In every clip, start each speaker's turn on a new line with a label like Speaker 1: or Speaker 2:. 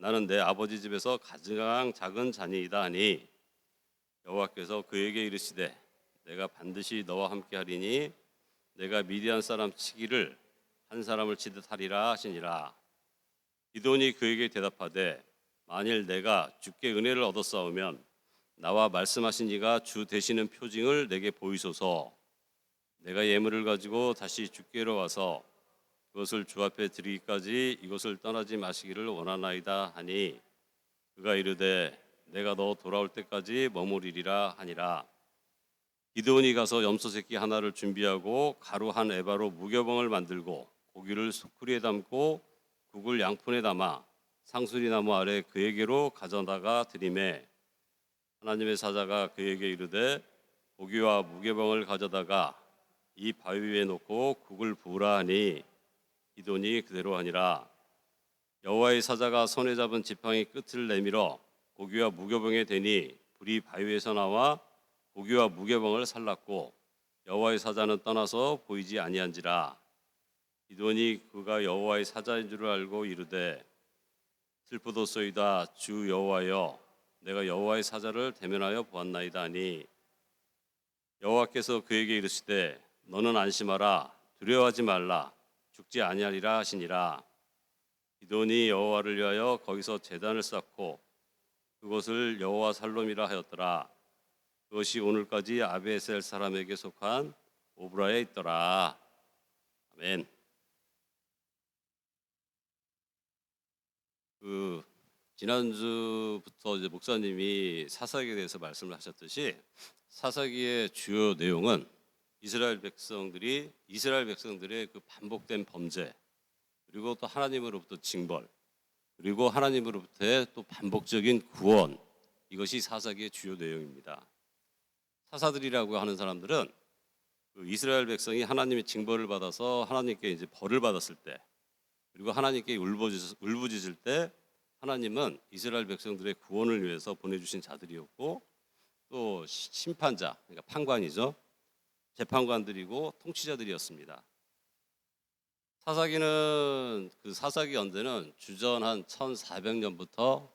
Speaker 1: 나는 내 아버지 집에서 가장 작은 자니이다 하니 여호와께서 그에게 이르시되 내가 반드시 너와 함께 하리니 내가 미디안 사람 치기를 한 사람을 치듯 하리라 하시니라. 기드온이 그에게 대답하되 만일 내가 주께 은혜를 얻었사오면 나와 말씀하신 이가 주 되시는 표징을 내게 보이소서. 내가 예물을 가지고 다시 주께로 와서 그것을 주 앞에 드리기까지 이곳을 떠나지 마시기를 원하나이다 하니 그가 이르되 내가 너 돌아올 때까지 머무리리라 하니라. 기드온이 가서 염소 새끼 하나를 준비하고 가루 한 에바로 무교병을 만들고 고기를 소쿠리에 담고 국을 양푼에 담아 상수리 나무 아래 그에게로 가져다가 드리매 하나님의 사자가 그에게 이르되 고기와 무교병을 가져다가 이 바위 위에 놓고 국을 부으라 하니 기드온이 그대로 하니라. 여호와의 사자가 손에 잡은 지팡이 끝을 내밀어 고기와 무교병에 대니 불이 바위에서 나와 고기와 무교병을 살랐고 여호와의 사자는 떠나서 보이지 아니한지라. 기드온이 그가 여호와의 사자인 줄 알고 이르되 슬프도소이다 주 여호와여 내가 여호와의 사자를 대면하여 보았나이다 하니 여호와께서 그에게 이르시되 너는 안심하라 두려워하지 말라 죽지 아니하리라 하시니라. 기드온이 여호와를 위하여 거기서 제단을 쌓고 그곳을 여호와 살롬이라 하였더라. 그것이 오늘까지 아비에셀 사람에게 속한 오브라에 있더라. 아멘. 지난주부터 이제 목사님이 사사기에 대해서 말씀을 하셨듯이 사사기의 주요 내용은 이스라엘 백성들의 그 반복된 범죄 그리고 또 하나님으로부터 징벌 그리고 하나님으로부터의 또 반복적인 구원 이것이 사사기의 주요 내용입니다. 사사들이라고 하는 사람들은 그 이스라엘 백성이 하나님의 징벌을 받아서 하나님께 이제 벌을 받았을 때 그리고 하나님께 울부짖을 때 하나님은 이스라엘 백성들의 구원을 위해서 보내주신 자들이었고 또 심판자 그러니까 판관이죠. 재판관들이고 통치자들이었습니다. 사사기는 그 사사기 연대는 주전 한 1400년부터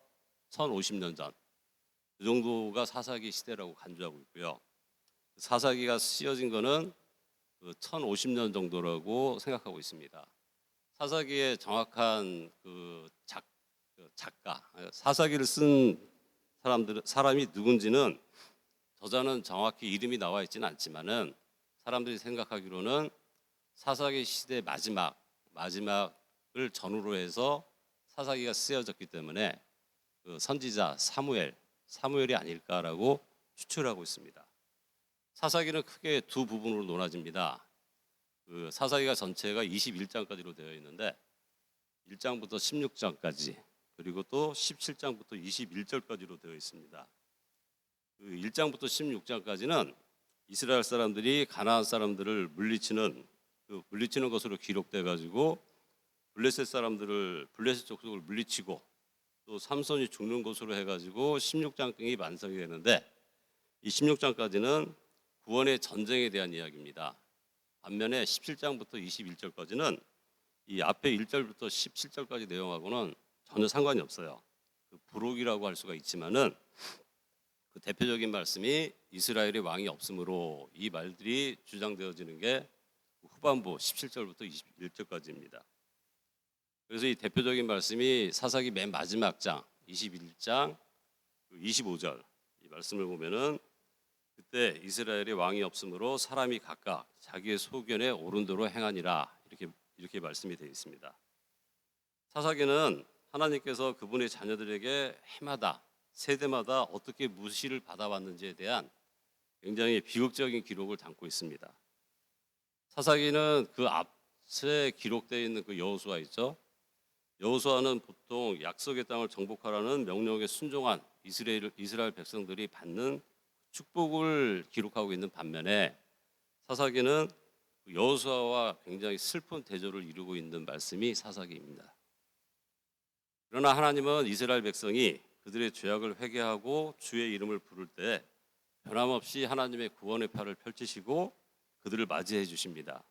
Speaker 1: 1050년 전 그 정도가 사사기 시대라고 간주하고 있고요. 사사기가 쓰여진 거는 1050년 정도라고 생각하고 있습니다. 사사기의 정확한 그 작가, 사사기를 쓴 사람이 누군지는 저자는 정확히 이름이 나와 있지는 않지만은 사람들이 생각하기로는 사사기 시대 마지막을 전후로 해서 사사기가 쓰여졌기 때문에 그 선지자 사무엘이 아닐까라고 추측하고 있습니다. 사사기는 크게 두 부분으로 나눠집니다. 그 사사기가 전체가 21장까지로 되어 있는데 1장부터 16장까지 그리고 또 17장부터 21절까지로 되어 있습니다. 그 1장부터 16장까지는 이스라엘 사람들이 가나안 사람들을 물리치는 것으로 기록돼 가지고 블레셋 족속을 물리치고 또 삼손이 죽는 것으로 해가지고 16장이 완성이 되는데 이 16장까지는 구원의 전쟁에 대한 이야기입니다. 반면에 17장부터 21절까지는 이 앞에 1절부터 17절까지 내용하고는 전혀 상관이 없어요. 그 부록이라고 할 수가 있지만은 그 대표적인 말씀이 이스라엘의 왕이 없으므로 이 말들이 주장되어지는 게 후반부 17절부터 21절까지입니다. 그래서 이 대표적인 말씀이 사사기 맨 마지막 장 21장 25절 이 말씀을 보면은 그때 이스라엘의 왕이 없으므로 사람이 각각 자기의 소견에 옳은 대로 행하니라 이렇게 말씀이 되어 있습니다. 사사기는 하나님께서 그분의 자녀들에게 해마다 세대마다 어떻게 무시를 받아왔는지에 대한 굉장히 비극적인 기록을 담고 있습니다. 사사기는 그 앞에 기록되어 있는 그 여호수아 있죠. 여호수아는 보통 약속의 땅을 정복하라는 명령에 순종한 이스라엘 백성들이 받는 축복을 기록하고 있는 반면에 사사기는 여호수아와 굉장히 슬픈 대조를 이루고 있는 말씀이 사사기입니다. 그러나 하나님은 이스라엘 백성이 그들의 죄악을 회개하고 주의 이름을 부를 때 변함없이 하나님의 구원의 팔을 펼치시고 그들을 맞이해 주십니다.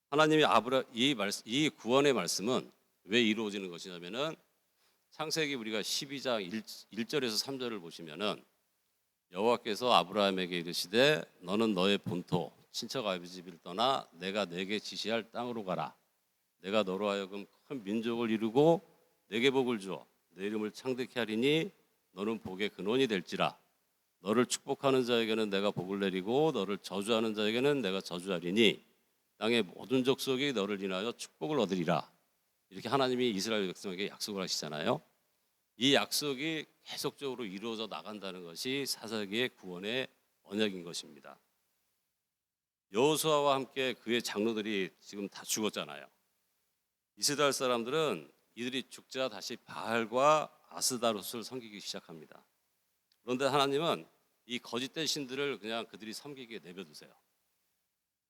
Speaker 1: 하나님의 이 구원의 말씀은 왜 이루어지는 것이냐면은 창세기 우리가 12장 1절에서 3절을 보시면은 여호와께서 아브라함에게 이르시되 너는 너의 본토 친척 아버지 집을 떠나 내가 내게 지시할 땅으로 가라. 내가 너로 하여금 큰 민족을 이루고 내게 복을 주어 내 이름을 창대케 하리니 너는 복의 근원이 될지라. 너를 축복하는 자에게는 내가 복을 내리고 너를 저주하는 자에게는 내가 저주하리니 땅의 모든 족속이 너를 인하여 축복을 얻으리라. 이렇게 하나님이 이스라엘 백성에게 약속을 하시잖아요. 이 약속이 계속적으로 이루어져 나간다는 것이 사사기의 구원의 언약인 것입니다. 여호수아와 함께 그의 장로들이 지금 다 죽었잖아요. 이스라엘 사람들은 이들이 죽자 다시 바알과 아스다롯을 섬기기 시작합니다. 그런데 하나님은 이 거짓된 신들을 그냥 그들이 섬기게 내버려두세요.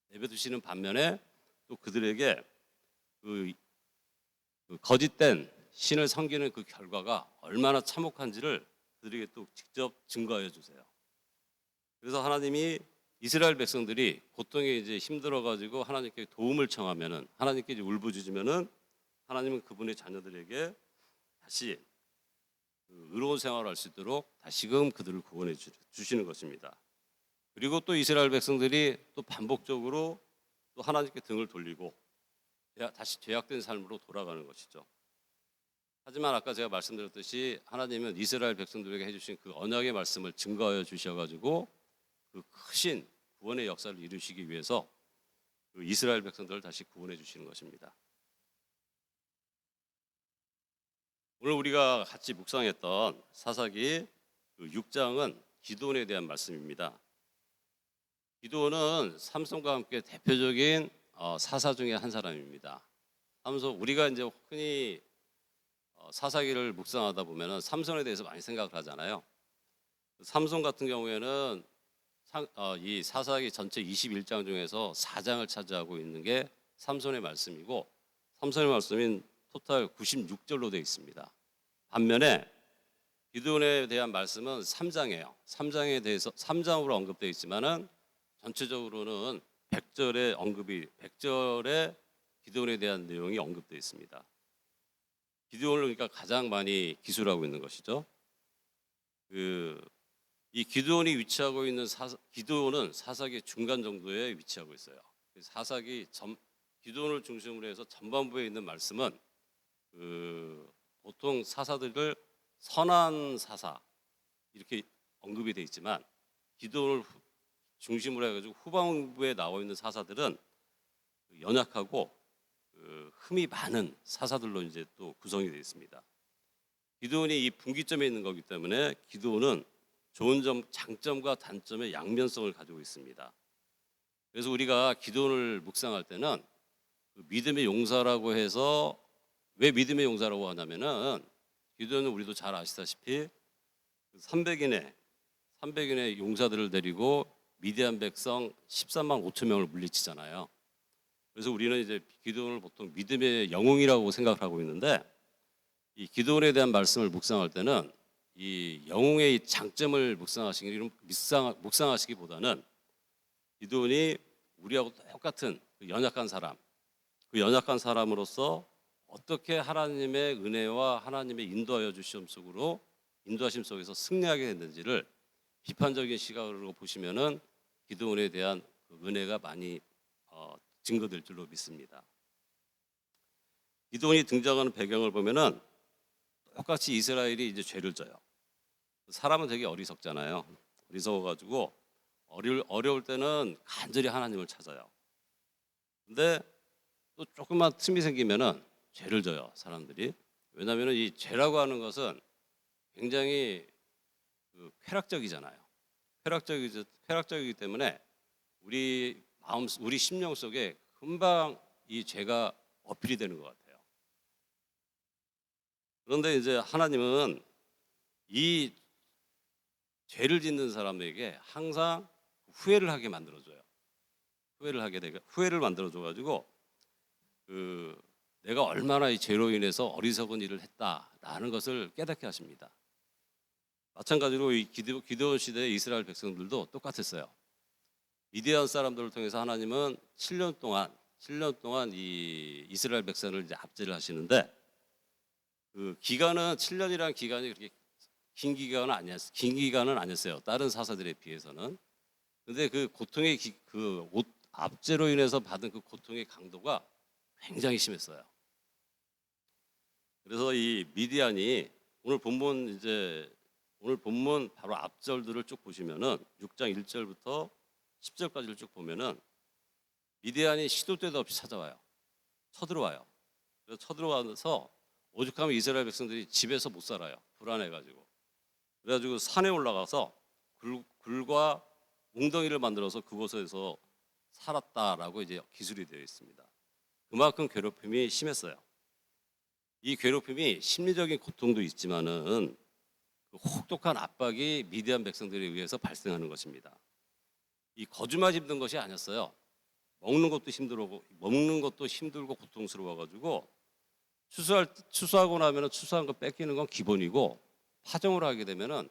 Speaker 1: 내버려두시는 반면에 또 그들에게 그 거짓된 신을 섬기는 그 결과가 얼마나 참혹한지를 그들에게 또 직접 증거하여 주세요. 그래서 하나님이 이스라엘 백성들이 고통에 이제 힘들어가지고 하나님께 도움을 청하면은 하나님께 이제 울부짖으면은 하나님은 그분의 자녀들에게 다시 의로운 생활을 할 수 있도록 다시금 그들을 구원해 주시는 것입니다. 그리고 또 이스라엘 백성들이 또 반복적으로 또 하나님께 등을 돌리고 다시 죄악된 삶으로 돌아가는 것이죠. 하지만 아까 제가 말씀드렸듯이 하나님은 이스라엘 백성들에게 해주신 그 언약의 말씀을 증거하여 주셔가지고 그 크신 구원의 역사를 이루시기 위해서 그 이스라엘 백성들을 다시 구원해 주시는 것입니다. 오늘 우리가 같이 묵상했던 사사기 6장은 기드온에 대한 말씀입니다. 기드온은 삼손과 함께 대표적인 사사 중에 한 사람입니다. 삼손, 우리가 이제 흔히 사사기를 묵상하다 보면은 삼손에 대해서 많이 생각을 하잖아요. 삼손 같은 경우에는 이 사사기 전체 21장 중에서 4장을 차지하고 있는 게 삼손의 말씀이고 삼손의 말씀인 토탈 96절로 되어 있습니다. 반면에 기드온에 대한 말씀은 3장이에요. 3장에 대해서 3장으로 언급되어 있지만은 전체적으로는 100절에 기드온에 대한 내용이 언급되어 있습니다. 기드온을 그러니까 가장 많이 기술하고 있는 것이죠. 이 기드온이 위치하고 있는 기드온은 사사기 중간 정도에 위치하고 있어요. 기드온을 중심으로 해서 전반부에 있는 말씀은 보통 사사들을 선한 사사 이렇게 언급이 되어 있지만 기드온을 중심으로 해가지고 후반부에 나와 있는 사사들은 연약하고 흠이 많은 사사들로 이제 또 구성이 되어 있습니다. 기드온이 이 분기점에 있는 거기 때문에 기드온은 좋은 점, 장점과 단점의 양면성을 가지고 있습니다. 그래서 우리가 기드온을 묵상할 때는 믿음의 용사라고 해서 왜 믿음의 용사라고 하냐면은 기드온은 우리도 잘 아시다시피 300인의 용사들을 데리고 미디안 백성 13만 5천 명을 물리치잖아요. 그래서 우리는 이제 기드온을 보통 믿음의 영웅이라고 생각을 하고 있는데 이 기드온에 대한 말씀을 묵상할 때는 이 영웅의 장점을 묵상하시기보다는 기드온이 우리하고 똑같은 그 연약한 사람으로서 어떻게 하나님의 은혜와 하나님의 인도하심 속에서 승리하게 됐는지를 비판적인 시각으로 보시면은 기드온에 대한 그 은혜가 많이 증거될 줄로 믿습니다. 기드온이 등장하는 배경을 보면은 똑같이 이스라엘이 이제 죄를 져요. 사람은 되게 어리석잖아요. 어리석어가지고 어려울 때는 간절히 하나님을 찾아요. 근데 또 조금만 틈이 생기면은 죄를 져요, 사람들이. 왜냐하면 이 죄라고 하는 것은 굉장히 쾌락적이잖아요. 쾌락적이기 때문에 우리 심령 속에 금방 이 죄가 어필이 되는 것 같아요. 그런데 이제 하나님은 이 죄를 짓는 사람에게 항상 후회를 하게 만들어줘요. 후회를 만들어줘가지고 내가 얼마나 이 죄로 인해서 어리석은 일을 했다라는 것을 깨닫게 하십니다. 마찬가지로 이 기드온 시대의 이스라엘 백성들도 똑같았어요. 미디안 사람들을 통해서 하나님은 7년 동안 이 이스라엘 백성을 이제 압제를 하시는데 그 기간은 7년이라는 기간이 그렇게 긴 기간은 아니었어요. 다른 사사들에 비해서는. 근데 그 고통의 압제로 인해서 받은 그 고통의 강도가 굉장히 심했어요. 그래서 이 미디안이 오늘 본문 바로 앞절들을 쭉 보시면은 6장 1절부터 10절까지를 쭉 보면은 미디안이 시도 때도 없이 찾아와요. 쳐들어와요. 그래서 쳐들어와서 오죽하면 이스라엘 백성들이 집에서 못 살아요. 불안해가지고. 그래가지고 산에 올라가서 굴과 웅덩이를 만들어서 그곳에서 살았다라고 이제 기술이 되어 있습니다. 그만큼 괴롭힘이 심했어요. 이 괴롭힘이 심리적인 고통도 있지만은 그 혹독한 압박이 미디안 백성들에 의해서 발생하는 것입니다. 이 거주만 힘든 것이 아니었어요. 먹는 것도 힘들고 고통스러워가지고 추수하고 나면은 추수한 거 뺏기는 건 기본이고 파종을 하게 되면은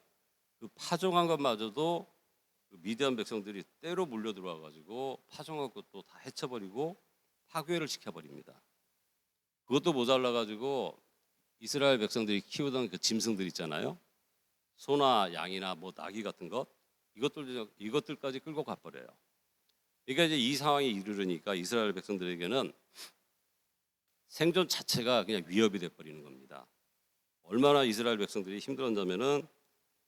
Speaker 1: 그 파종한 것마저도 그 미디안 백성들이 때로 물려 들어와가지고 파종한 것도 다 해쳐버리고 파괴를 시켜버립니다. 그것도 모자라가지고 이스라엘 백성들이 키우던 그 짐승들 있잖아요. 소나 양이나 뭐 나귀 같은 것 이것들까지 끌고 가버려요. 그러니까 이제 이 상황이 이르르니까 이스라엘 백성들에게는 생존 자체가 그냥 위협이 돼버리는 겁니다. 얼마나 이스라엘 백성들이 힘들었냐면은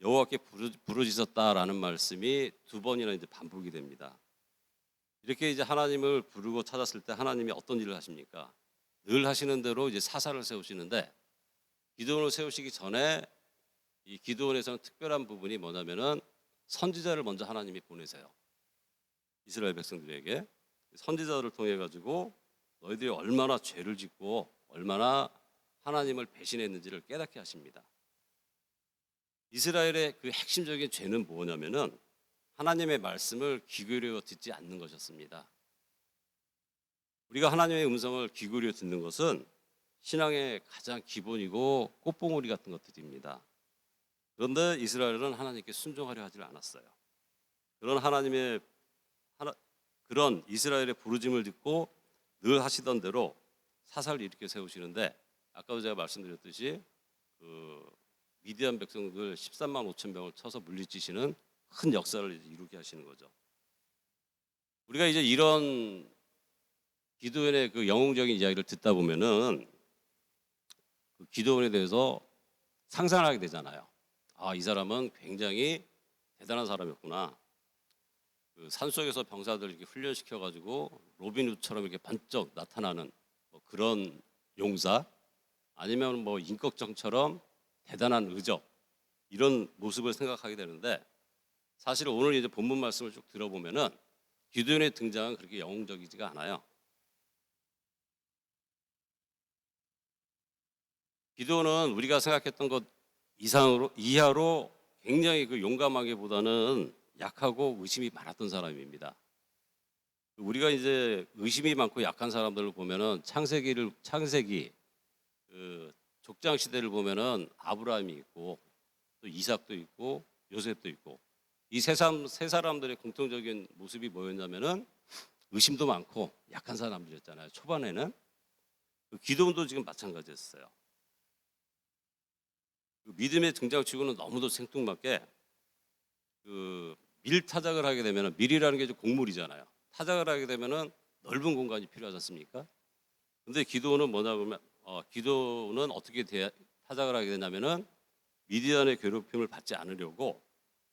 Speaker 1: 여호와께 부르짖었다라는 말씀이 두 번이나 이제 반복이 됩니다. 이렇게 이제 하나님을 부르고 찾았을 때 하나님이 어떤 일을 하십니까? 늘 하시는 대로 이제 사사를 세우시는데 기드온을 세우시기 전에 이 기드온에서는 특별한 부분이 뭐냐면은 선지자를 먼저 하나님이 보내세요. 이스라엘 백성들에게 선지자를 통해 가지고 너희들이 얼마나 죄를 짓고 얼마나 하나님을 배신했는지를 깨닫게 하십니다. 이스라엘의 그 핵심적인 죄는 뭐냐면은 하나님의 말씀을 귀 기울여 듣지 않는 것이었습니다. 우리가 하나님의 음성을 귀 기울여 듣는 것은 신앙의 가장 기본이고 꽃봉오리 같은 것들입니다. 그런데 이스라엘은 하나님께 순종하려 하지 않았어요. 그런 이스라엘의 부르짐을 듣고 늘 하시던 대로 사사를 일으켜 세우시는데 아까도 제가 말씀드렸듯이 그 미디안 백성들 13만 5천 명을 쳐서 물리치시는 큰 역사를 이루게 하시는 거죠. 우리가 이제 이런 기드온의 그 영웅적인 이야기를 듣다 보면은 그 기드온에 대해서 상상을 하게 되잖아요. 아, 이 사람은 굉장히 대단한 사람이었구나. 그 산속에서 병사들 이렇게 훈련시켜 가지고 로빈훗처럼 이렇게 반짝 나타나는 뭐 그런 용사, 아니면 뭐 임꺽정처럼 대단한 의적, 이런 모습을 생각하게 되는데 사실 오늘 이제 본문 말씀을 쭉 들어보면은 기드온의 등장은 그렇게 영웅적이지가 않아요. 기드온은 우리가 생각했던 것 이하로 굉장히 그 용감하기보다는 약하고 의심이 많았던 사람입니다. 우리가 이제 의심이 많고 약한 사람들을 보면은 창세기 그 족장 시대를 보면은 아브라함이 있고 또 이삭도 있고 요셉도 있고 이 세 사람들의 공통적인 모습이 뭐였냐면은 의심도 많고 약한 사람들이었잖아요. 초반에는 그 기드온도 지금 마찬가지였어요. 그 믿음의 등장치고는 너무도 생뚱맞게 그 밀타작을 하게 되면은 밀이라는 게 이제 곡물이잖아요. 타작을 하게 되면은 넓은 공간이 필요하지 않습니까? 근데 기드온은 뭐냐면 기드온은 어떻게 타작을 하게 되냐면은 미디안의 괴롭힘을 받지 않으려고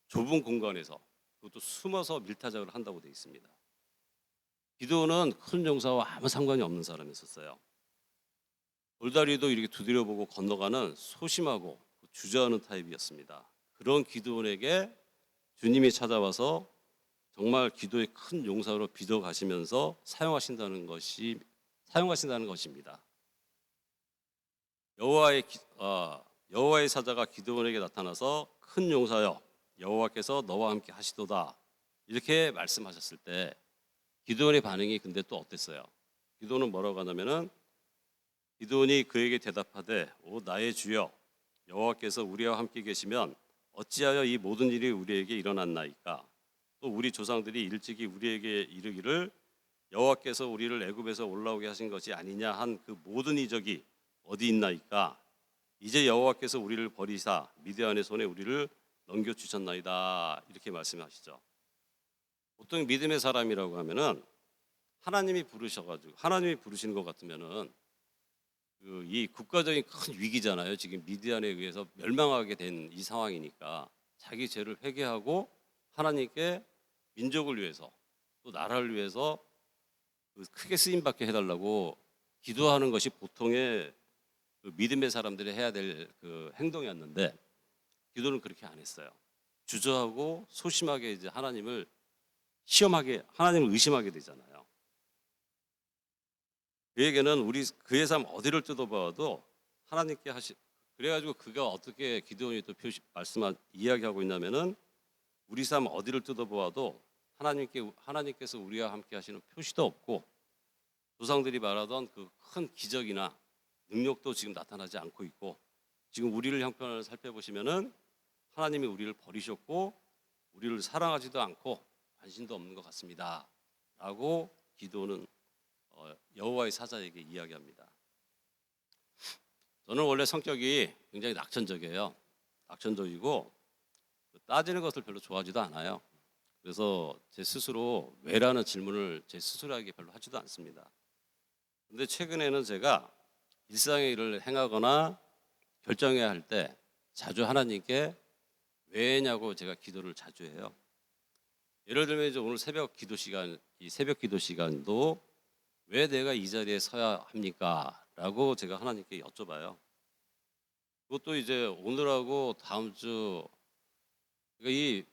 Speaker 1: 좁은 공간에서 그것도 숨어서 밀타작을 한다고 되어 있습니다. 기드온은 큰 용사와 아무 상관이 없는 사람이었어요. 돌다리도 이렇게 두드려보고 건너가는 소심하고 주저하는 타입이었습니다. 그런 기드온에게 주님이 찾아와서 정말 기도의 큰 용사로 빚어 가시면서 사용하신다는 것입니다. 여호와의 사자가 기드온에게 나타나서 큰 용사여 여호와께서 너와 함께 하시도다 이렇게 말씀하셨을 때 기드온의 반응이 근데 또 어땠어요? 기드온은 뭐라고 하냐면은 기드온이 그에게 대답하되 오 나의 주여 여호와께서 우리와 함께 계시면 어찌하여 이 모든 일이 우리에게 일어났나이까? 또 우리 조상들이 일찍이 우리에게 이르기를 여호와께서 우리를 애굽에서 올라오게 하신 것이 아니냐 한 그 모든 이적이 어디 있나이까? 이제 여호와께서 우리를 버리사 미디안의 손에 우리를 넘겨주셨나이다 이렇게 말씀하시죠. 보통 믿음의 사람이라고 하면은 하나님이 부르셔가지고 하나님이 부르시는 것 같으면은 이 국가적인 큰 위기잖아요. 지금 미디안에 의해서 멸망하게 된 이 상황이니까 자기 죄를 회개하고 하나님께 민족을 위해서 또 나라를 위해서 크게 쓰임 받게 해달라고 기도하는 것이 보통의 믿음의 사람들이 해야 될 행동이었는데 기도는 그렇게 안 했어요. 주저하고 소심하게 이제 하나님을 하나님을 의심하게 되잖아요. 그에게는 그의 삶 어디를 뜯어봐도 하나님께 그래가지고 그가 어떻게 기도원이 또 이야기하고 있냐면은 우리 삶 어디를 뜯어보아도 하나님께서 우리와 함께 하시는 표시도 없고 조상들이 말하던 그 큰 기적이나 능력도 지금 나타나지 않고 있고 지금 우리를 형편을 살펴보시면은 하나님이 우리를 버리셨고 우리를 사랑하지도 않고 관심도 없는 것 같습니다. 라고 기도는 여호와의 사자에게 이야기합니다. 저는 원래 성격이 굉장히 낙천적이에요. 낙천적이고 따지는 것을 별로 좋아하지도 않아요. 그래서 제 스스로 왜라는 질문을 제 스스로에게 별로 하지도 않습니다. 근데 최근에는 제가 일상의 일을 행하거나 결정해야 할 때 자주 하나님께 왜냐고 제가 기도를 자주 해요. 예를 들면 이제 오늘 이 새벽 기도 시간도 왜 내가 이 자리에 서야 합니까? 라고 제가 하나님께 여쭤봐요. 그것도 이제 오늘하고 다음 주 그러니까 이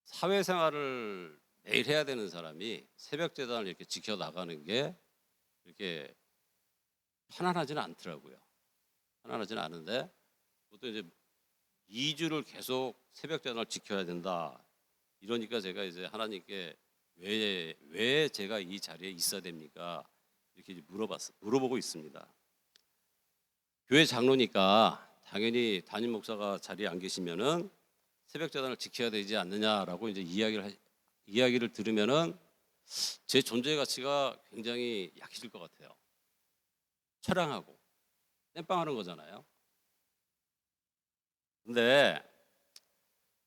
Speaker 1: 사회생활을 매일 해야 되는 사람이 새벽 제단을 이렇게 지켜 나가는 게 이렇게 편안하지는 않더라고요. 편안하지는 않은데 그것도 이제 2주를 계속 새벽 제단을 지켜야 된다. 이러니까 제가 이제 하나님께 왜 제가 이 자리에 있어야 됩니까? 이렇게 물어보고 있습니다. 교회 장로니까 당연히 담임 목사가 자리에 안 계시면은 새벽 제단을 지켜야 되지 않느냐라고 이제 이야기를 들으면은 제 존재 가치가 굉장히 약해질 것 같아요. 처량하고 땜빵하는 거잖아요. 근데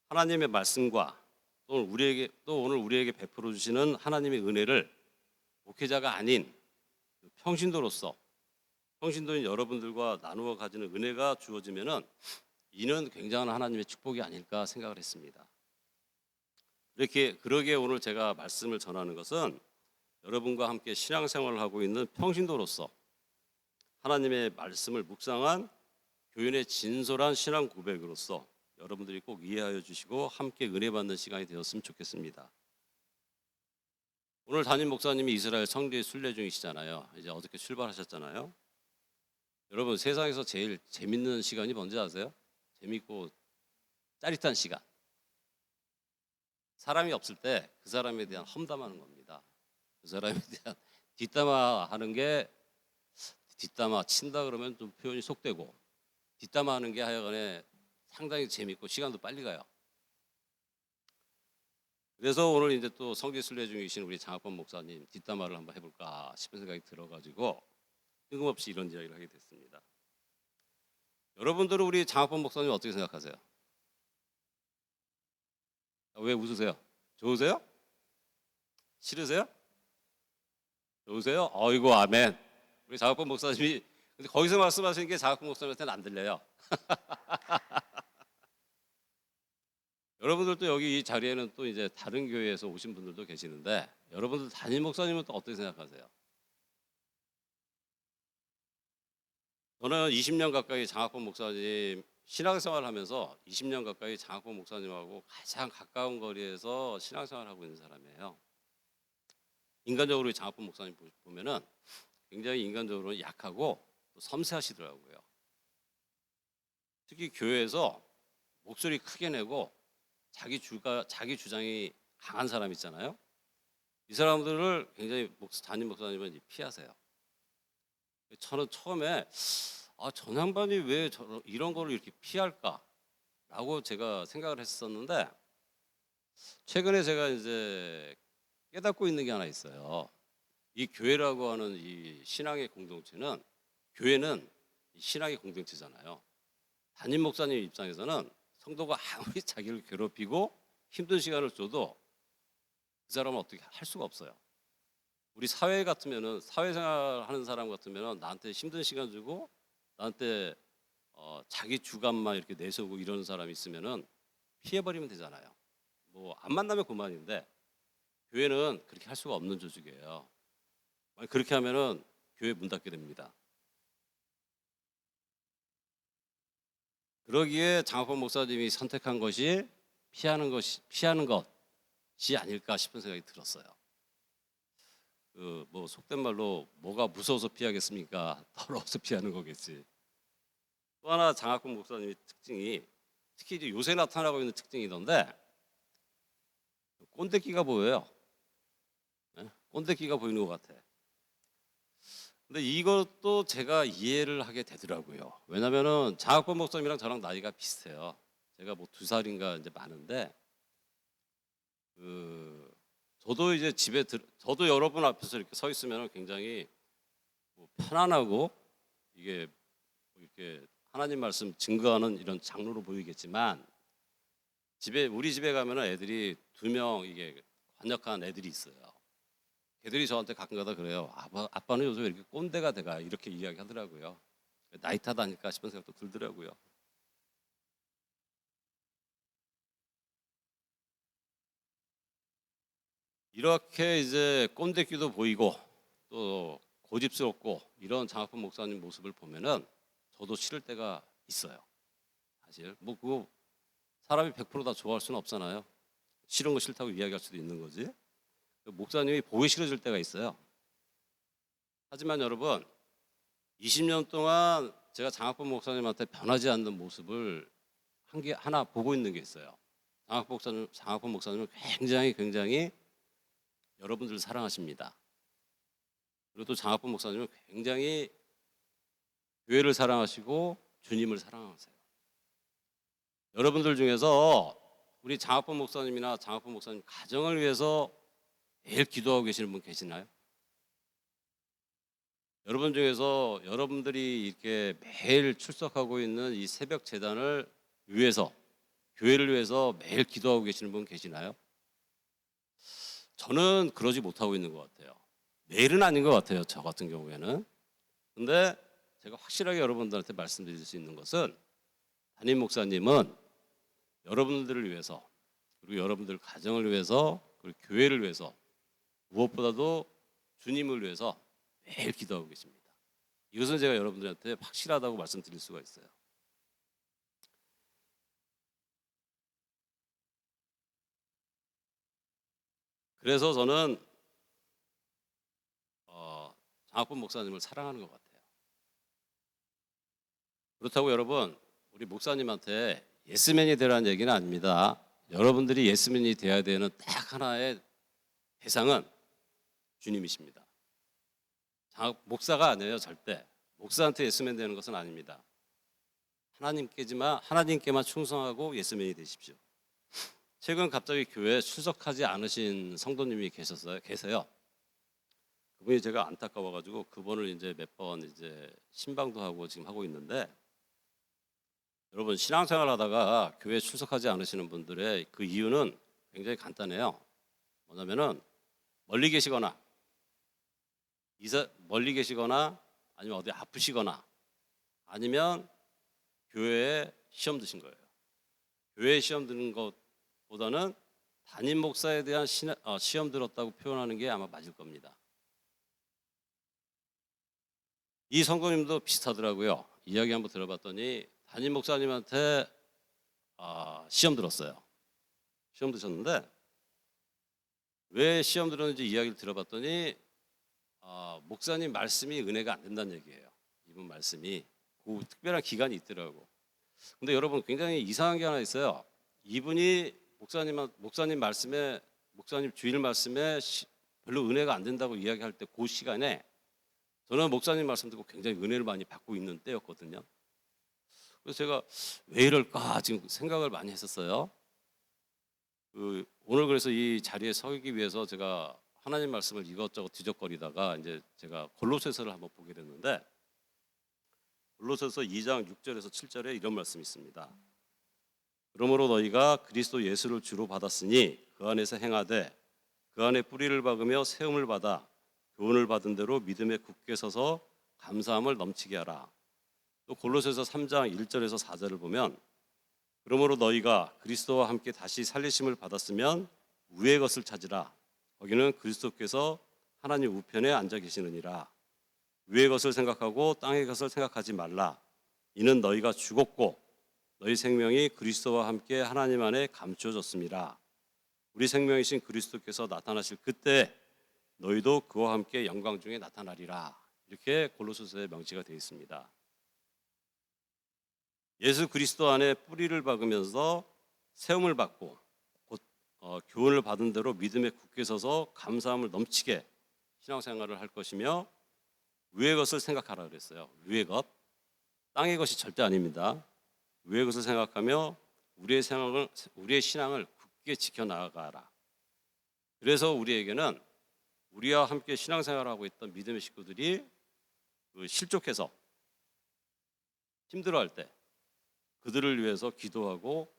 Speaker 1: 하나님의 말씀과 또 오늘 우리에게 베풀어 주시는 하나님의 은혜를 목회자가 아닌 평신도인 여러분들과 나누어 가지는 은혜가 주어지면은 이는 굉장한 하나님의 축복이 아닐까 생각을 했습니다. 그러기에 오늘 제가 말씀을 전하는 것은 여러분과 함께 신앙생활을 하고 있는 평신도로서 하나님의 말씀을 묵상한 교인의 진솔한 신앙 고백으로서 여러분들이 꼭 이해하여 주시고 함께 은혜 받는 시간이 되었으면 좋겠습니다. 오늘 담임 목사님이 이스라엘 성지의 순례 중이시잖아요. 이제 어저께 출발하셨잖아요. 여러분 세상에서 제일 재밌는 시간이 뭔지 아세요? 재밌고 짜릿한 시간. 사람이 없을 때 그 사람에 대한 험담하는 겁니다. 그 사람에 대한 뒷담화하는 게 뒷담화 친다 그러면 좀 표현이 속되고 뒷담화하는 게 하여간에 상당히 재밌고 시간도 빨리 가요. 그래서 오늘 이제 또 성지 순례 중이신 우리 장학범 목사님 뒷담화를 한번 해볼까 싶은 생각이 들어가지고 뜬금없이 이런 이야기를 하게 됐습니다. 여러분들은 우리 장학범 목사님 어떻게 생각하세요? 왜 웃으세요? 좋으세요? 싫으세요? 좋으세요? 어이구 아멘. 우리 장학범 목사님이 근데 거기서 말씀하시는 게 장학범 목사님한테는 안 들려요. 여러분들도 여기 이 자리에는 또 이제 다른 교회에서 오신 분들도 계시는데 여러분들 담임 목사님은 또 어떻게 생각하세요? 저는 20년 가까이 장학범 목사님 신앙생활을 하면서 20년 가까이 장학범 목사님하고 가장 가까운 거리에서 신앙생활을 하고 있는 사람이에요. 인간적으로 장학범 목사님 보면은 굉장히 인간적으로 약하고 또 섬세하시더라고요. 특히 교회에서 목소리 크게 내고 자기 주장이 강한 사람 있잖아요. 이 사람들을 굉장히 담임 목사님은 피하세요. 저는 처음에 저 양반이 왜 이런 거를 이렇게 피할까라고 제가 생각을 했었는데 최근에 제가 이제 깨닫고 있는 게 하나 있어요. 이 교회라고 하는 이 신앙의 공동체는 교회는 신앙의 공동체잖아요. 담임 목사님 입장에서는 성도가 아무리 자기를 괴롭히고 힘든 시간을 줘도 그 사람은 어떻게 할 수가 없어요. 우리 사회 같으면은 사회생활 하는 사람 같으면은 나한테 힘든 시간 주고 나한테 자기 주관만 이렇게 내세우고 이러는 사람이 있으면은 피해버리면 되잖아요. 뭐 안 만나면 그만인데 교회는 그렇게 할 수가 없는 조직이에요. 만약 그렇게 하면은 교회 문 닫게 됩니다. 그러기에 장학범 목사님이 선택한 것이 피하는 것이 아닐까 싶은 생각이 들었어요. 그 뭐 속된 말로 뭐가 무서워서 피하겠습니까? 더러워서 피하는 거겠지. 또 하나 장학범 목사님의 특징이 특히 이제 요새 나타나고 있는 특징이던데 꼰대기가 보여요. 예? 꼰대기가 보이는 것 같아. 근데 이것도 제가 이해를 하게 되더라고요. 왜냐면은 장학범 목사님이랑 저랑 나이가 비슷해요. 제가 뭐 2살인가 이제 많은데 그 저도 이제 저도 여러분 앞에서 이렇게 서 있으면 굉장히 뭐 편안하고 이게 뭐 이렇게 하나님 말씀 증거하는 이런 장로로 보이겠지만 우리 집에 가면은 애들이 2명 이게 관역한 애들이 있어요. 걔들이 저한테 가끔가다 그래요. 아빠는 요즘 왜 이렇게 꼰대가 돼가 이렇게 이야기하더라고요. 나이 탓아닐까 싶은 생각도 들더라고요. 이렇게 이제 꼰대기도 보이고 또 고집스럽고 이런 장학범 목사님 모습을 보면은 저도 싫을 때가 있어요. 사실 뭐 그거 사람이 100%다 좋아할 수는 없잖아요. 싫은 거 싫다고 이야기할 수도 있는 거지. 목사님이 보기 싫어질 때가 있어요. 하지만 여러분 20년 동안 제가 장학범 목사님한테 변하지 않는 모습을 하나 보고 있는 게 있어요. 장학범 목사님은 굉장히 여러분들을 사랑하십니다. 그리고 또 장학범 목사님은 굉장히 교회를 사랑하시고 주님을 사랑하세요. 여러분들 중에서 우리 장학범 목사님이나 장학범 목사님 가정을 위해서 매일 기도하고 계시는 분 계시나요? 여러분 중에서 여러분들이 이렇게 매일 출석하고 있는 이 새벽 재단을 위해서 교회를 위해서 매일 기도하고 계시는 분 계시나요? 저는 그러지 못하고 있는 것 같아요. 매일은 아닌 것 같아요. 저 같은 경우에는. 근데 제가 확실하게 여러분들한테 말씀드릴 수 있는 것은 담임 목사님은 여러분들을 위해서 그리고 여러분들 가정을 위해서 그리고 교회를 위해서 무엇보다도 주님을 위해서 매일 기도하고 계십니다. 이것은 제가 여러분들한테 확실하다고 말씀드릴 수가 있어요. 그래서 저는 장학범 목사님을 사랑하는 것 같아요. 그렇다고 여러분 우리 목사님한테 예스맨이 되라는 얘기는 아닙니다. 여러분들이 예스맨이 되어야 되는 딱 하나의 대상은 주님이십니다. 목사가 아니에요. 절대. 목사한테 예스맨 되는 것은 아닙니다. 하나님께만 충성하고 예스맨이 되십시오. 최근 갑자기 교회에 출석하지 않으신 성도님이 계세요. 그분이 제가 안타까워가지고 그분을 이제 몇 번 이제 신방도 하고 지금 하고 있는데 여러분 신앙생활 하다가 교회에 출석하지 않으시는 분들의 그 이유는 굉장히 간단해요. 뭐냐면은 멀리 계시거나 아니면 어디 아프시거나 아니면 교회에 시험 드신 거예요. 교회에 시험 드는 것보다는 담임 목사에 대한 시험 들었다고 표현하는 게 아마 맞을 겁니다. 이 성도님도 비슷하더라고요. 이야기 한번 들어봤더니 담임 목사님한테 시험 들었어요. 시험 드셨는데 왜 시험 들었는지 이야기를 들어봤더니 목사님 말씀이 은혜가 안 된다는 얘기예요. 이분 말씀이 그 특별한 기간이 있더라고. 근데 여러분 굉장히 이상한 게 하나 있어요. 이분이 목사님 주일 말씀에 별로 은혜가 안 된다고 이야기할 때 그 시간에 저는 목사님 말씀 듣고 굉장히 은혜를 많이 받고 있는 때였거든요. 그래서 제가 왜 이럴까 지금 생각을 많이 했었어요. 오늘 그래서 이 자리에 서기 위해서 제가 하나님 말씀을 이것저것 뒤적거리다가 이제 제가 골로새서를 한번 보게 됐는데 골로새서 2장 6절에서 7절에 이런 말씀이 있습니다. 그러므로 너희가 그리스도 예수를 주로 받았으니 그 안에서 행하되 그 안에 뿌리를 박으며 세움을 받아 교훈을 받은 대로 믿음에 굳게 서서 감사함을 넘치게 하라. 또 골로새서 3장 1절에서 4절을 보면 그러므로 너희가 그리스도와 함께 다시 살리심을 받았으면 위의 것을 찾으라. 거기는 그리스도께서 하나님 우편에 앉아 계시느니라. 위의 것을 생각하고 땅의 것을 생각하지 말라. 이는 너희가 죽었고 너희 생명이 그리스도와 함께 하나님 안에 감추어졌습니다. 우리 생명이신 그리스도께서 나타나실 그때 너희도 그와 함께 영광 중에 나타나리라. 이렇게 골로새서에 명시가 되어 있습니다. 예수 그리스도 안에 뿌리를 박으면서 세움을 받고 곧 교훈을 받은 대로 믿음에 굳게 서서 감사함을 넘치게 신앙생활을 할 것이며 위의 것을 생각하라 그랬어요. 위의 것, 땅의 것이 절대 아닙니다. 위의 것을 생각하며 우리의 신앙을 굳게 지켜나가라. 그래서 우리에게는 우리와 함께 신앙생활을 하고 있던 믿음의 식구들이 실족해서 힘들어할 때 그들을 위해서 기도하고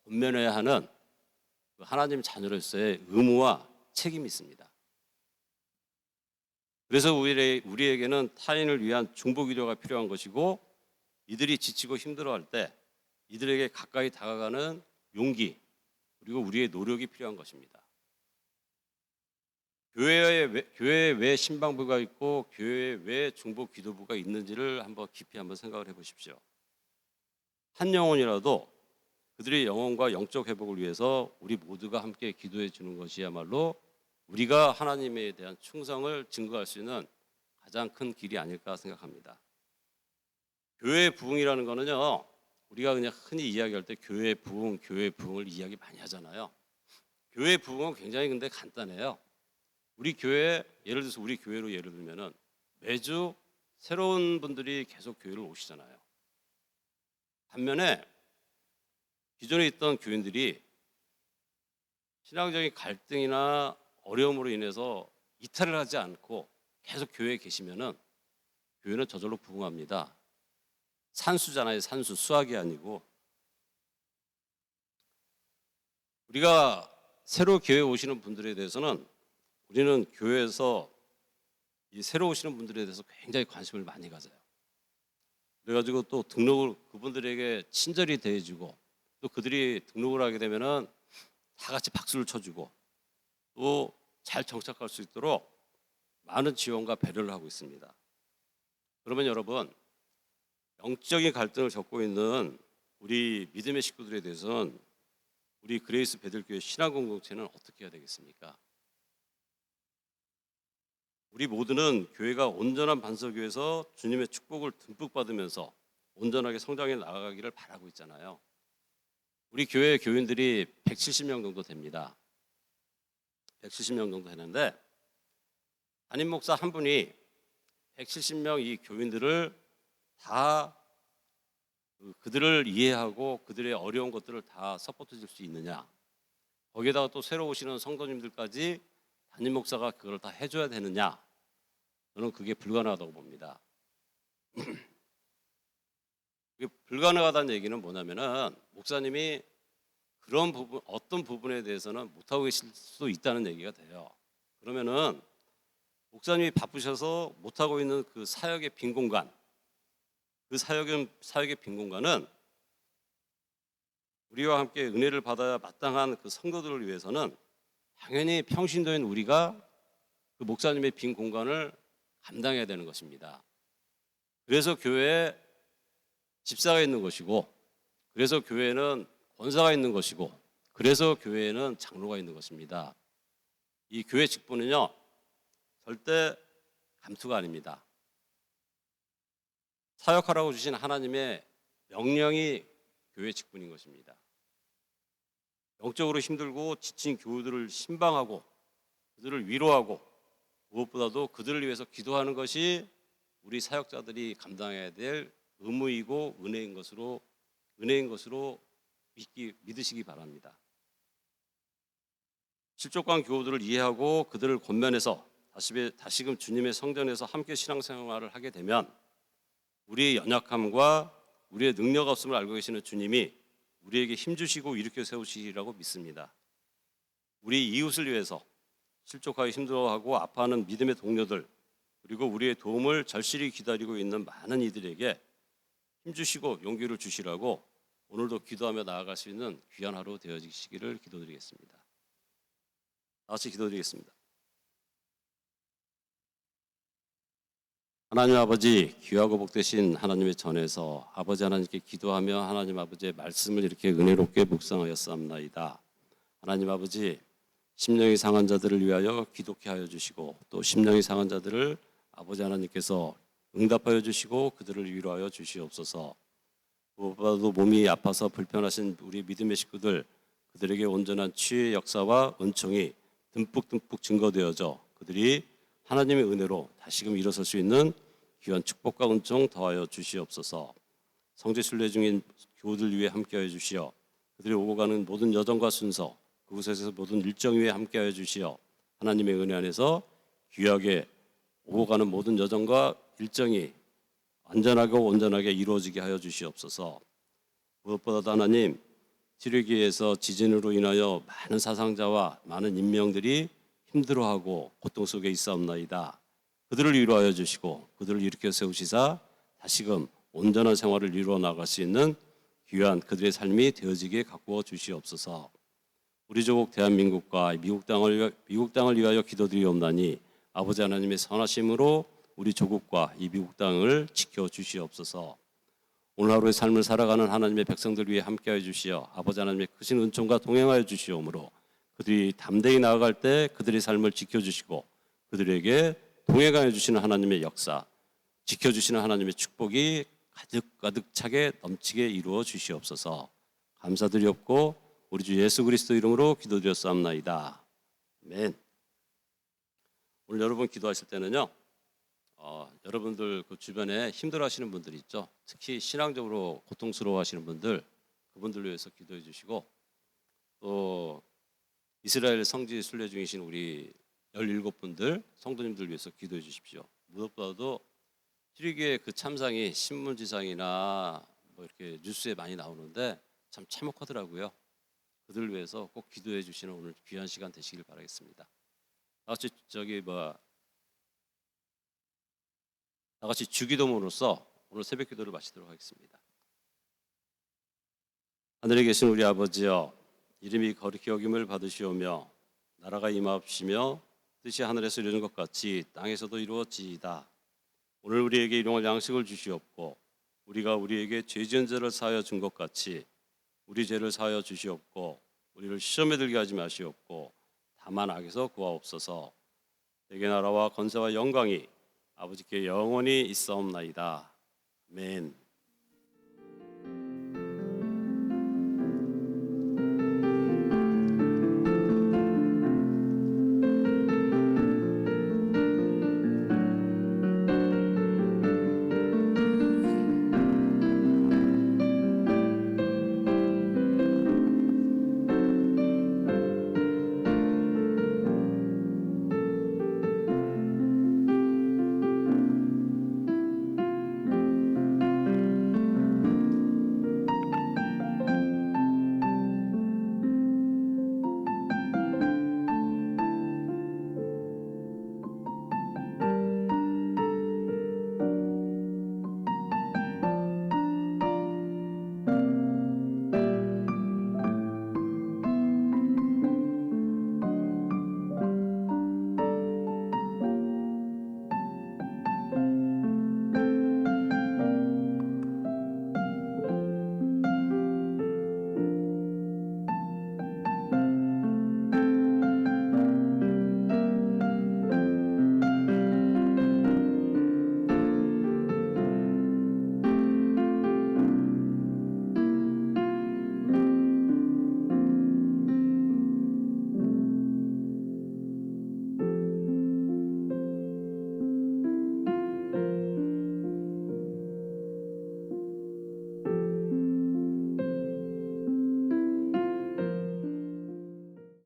Speaker 1: 권면해야 하는 하나님 자녀로서의 의무와 책임이 있습니다. 그래서 우리에게는 타인을 위한 중보 기도가 필요한 것이고 이들이 지치고 힘들어할 때 이들에게 가까이 다가가는 용기 그리고 우리의 노력이 필요한 것입니다. 교회에 왜 신방부가 있고 교회에 왜 중보 기도부가 있는지를 깊이 생각을 해보십시오. 한 영혼이라도 그들의 영혼과 영적 회복을 위해서 우리 모두가 함께 기도해 주는 것이야말로 우리가 하나님에 대한 충성을 증거할 수 있는 가장 큰 길이 아닐까 생각합니다. 교회의 부흥이라는 거는요, 우리가 그냥 흔히 이야기할 때 교회의 부흥을 이야기 많이 하잖아요. 교회의 부흥은 굉장히 근데 간단해요. 우리 교회, 예를 들어서 우리 교회로 예를 들면은 매주 새로운 분들이 계속 교회를 오시잖아요. 반면에 기존에 있던 교인들이 신앙적인 갈등이나 어려움으로 인해서 이탈을 하지 않고 계속 교회에 계시면은 교회는 저절로 부흥합니다. 산수잖아요. 산수, 수학이 아니고. 우리가 새로 교회에 오시는 분들에 대해서는 우리는 교회에서 이 새로 오시는 분들에 대해서 굉장히 관심을 많이 가져요. 그래가지고 또 등록을 그분들에게 친절히 대해주고 또 그들이 등록을 하게 되면은 다 같이 박수를 쳐주고 또 잘 정착할 수 있도록 많은 지원과 배려를 하고 있습니다. 그러면 여러분, 영적인 갈등을 겪고 있는 우리 믿음의 식구들에 대해서는 우리 그레이스 베들교회 신앙 공동체는 어떻게 해야 되겠습니까? 우리 모두는 교회가 온전한 반석교회에서 주님의 축복을 듬뿍 받으면서 온전하게 성장해 나아가기를 바라고 있잖아요. 우리 교회 교인들이 170명 정도 됩니다. 170명 정도 되는데 담임 목사 한 분이 170명 이 교인들을 다 그들을 이해하고 그들의 어려운 것들을 다 서포트 줄 수 있느냐, 거기에다가 또 새로 오시는 성도님들까지 담임 목사가 그걸 다 해줘야 되느냐, 저는 그게 불가능하다고 봅니다. 그게 불가능하다는 얘기는 뭐냐면은 목사님이 그런 부분, 어떤 부분에 대해서는 못하고 계실 수도 있다는 얘기가 돼요. 그러면은 목사님이 바쁘셔서 못하고 있는 그 사역의 빈 공간, 그 사역의 빈 공간은 우리와 함께 은혜를 받아야 마땅한 그 성도들을 위해서는 당연히 평신도인 우리가 그 목사님의 빈 공간을 감당해야 되는 것입니다. 그래서 교회에 집사가 있는 것이고, 그래서 교회에는 권사가 있는 것이고, 그래서 교회에는 장로가 있는 것입니다. 이 교회 직분은요, 절대 감투가 아닙니다. 사역하라고 주신 하나님의 명령이 교회 직분인 것입니다. 영적으로 힘들고 지친 교우들을 신방하고 그들을 위로하고 무엇보다도 그들을 위해서 기도하는 것이 우리 사역자들이 감당해야 될 의무이고 은혜인 것으로 믿으시기 바랍니다. 실족한 교우들을 이해하고 그들을 권면해서 다시금 주님의 성전에서 함께 신앙생활을 하게 되면 우리의 연약함과 우리의 능력 없음을 알고 계시는 주님이 우리에게 힘주시고 일으켜 세우시리라고 믿습니다. 우리 이웃을 위해서 실족하기 힘들어하고 아파하는 믿음의 동료들, 그리고 우리의 도움을 절실히 기다리고 있는 많은 이들에게 힘주시고 용기를 주시라고 오늘도 기도하며 나아갈 수 있는 귀한 하루 되어지시기를 기도드리겠습니다. 다 같이 기도드리겠습니다. 하나님 아버지, 귀하고 복되신 하나님의 전에서 아버지 하나님께 기도하며 하나님 아버지의 말씀을 이렇게 은혜롭게 묵상하였사옵나이다. 하나님 아버지, 심령이 상한 자들을 위하여 기독케 하여 주시고 또 심령이 상한 자들을 아버지 하나님께서 응답하여 주시고 그들을 위로하여 주시옵소서. 무엇보다도 몸이 아파서 불편하신 우리 믿음의 식구들, 그들에게 온전한 치유의 역사와 은총이 듬뿍듬뿍 증거되어져 그들이 하나님의 은혜로 다시금 일어설 수 있는 귀한 축복과 은총 더하여 주시옵소서. 성지 순례 중인 교우들 위해 함께하여 주시어 그들이 오고 가는 모든 여정과 순서, 그곳에서 모든 일정 위에 함께하여 주시어 하나님의 은혜 안에서 귀하게 오고 가는 모든 여정과 일정이 안전하고 온전하게 이루어지게 하여 주시옵소서. 무엇보다도 하나님, 지르기에서 지진으로 인하여 많은 사상자와 많은 인명들이 힘들어하고 고통 속에 있사옵나이다. 그들을 위로하여 주시고 그들을 일으켜 세우시사 다시금 온전한 생활을 이루어 나갈 수 있는 귀한 그들의 삶이 되어지게 가꾸어 주시옵소서. 우리 조국 대한민국과 미국 땅을 위하여 기도드리옵나니 아버지 하나님의 선하심으로 우리 조국과 이 미국 땅을 지켜 주시옵소서. 오늘 하루의 삶을 살아가는 하나님의 백성들 위해 함께하여 주시어 아버지 하나님의 크신 은총과 동행하여 주시오므로 그들이 담대히 나아갈 때 그들의 삶을 지켜주시고 그들에게 동행하여 주시는 하나님의 역사, 지켜주시는 하나님의 축복이 가득 차게 넘치게 이루어 주시옵소서. 감사드리옵고 우리 주 예수 그리스도 이름으로 기도드렸사옵나이다. 아멘. 오늘 여러분 기도하실 때는요, 여러분들 그 주변에 힘들어하시는 분들 있죠. 특히 신앙적으로 고통스러워하시는 분들, 그분들을 위해서 기도해 주시고 또 이스라엘 성지 순례 중이신 우리 17분들 성도님들 위해서 기도해 주십시오. 무엇보다도 튀르기의 그 참상이 신문지상이나 뭐 이렇게 뉴스에 많이 나오는데 참 참혹하더라고요. 그들을 위해서 꼭 기도해 주시는 오늘 귀한 시간 되시길 바라겠습니다. 다 같이 주기도문으로서 오늘 새벽 기도를 마치도록 하겠습니다. 하늘에 계신 우리 아버지여, 이름이 거룩히 여김을 받으시오며 나라가 임하옵시며 뜻이 하늘에서 이루어진 것 같이 땅에서도 이루어지이다. 오늘 우리에게 일용할 양식을 주시옵고 우리가 우리에게 죄 지은 자를 사하여 준 것 같이 우리 죄를 사하여 주시옵고 우리를 시험에 들게 하지 마시옵고 다만 악에서 구하옵소서. 내게 나라와 권세와 영광이 아버지께 영원히 있사옵나이다. 아멘.